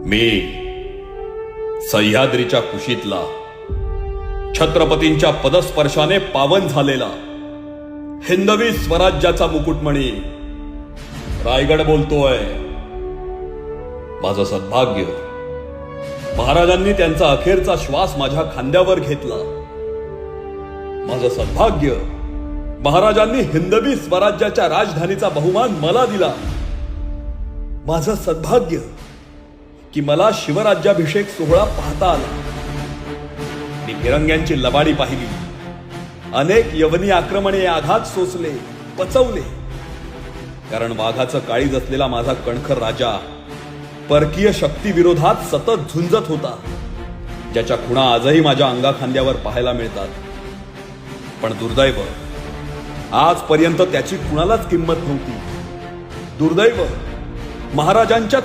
मी सह्याद्रीच्या कुशीतला छत्रपतींच्या पदस्पर्शाने पावन झालेला हिंदवी स्वराज्याचा मुकुटमणी रायगड बोलतोय. माझं सद्भाग्य महाराजांनी त्यांचा अखेरचा श्वास माझ्या खांद्यावर घेतला. माझं सद्भाग्य महाराजांनी हिंदवी स्वराज्याच्या राजधानीचा बहुमान मला दिला. माझं सद्भाग्य की मला शिवराज्याभिषेक सोहळा पाहता आला. मी फिरंग्यांची लबाडी पाहिली. अनेक यवनी आक्रमणे, आघात सोसले, पचवले. कारण वाघाचं काळीज असलेला माझा कणखर राजा परकीय शक्ती विरोधात सतत झुंजत होता, ज्याच्या खुणा आजही माझ्या अंगाखांद्यावर पाहायला मिळतात. पण दुर्दैव, आजपर्यंत त्याची कुणालाच किंमत नव्हती. दुर्दैव, महाराजांच्या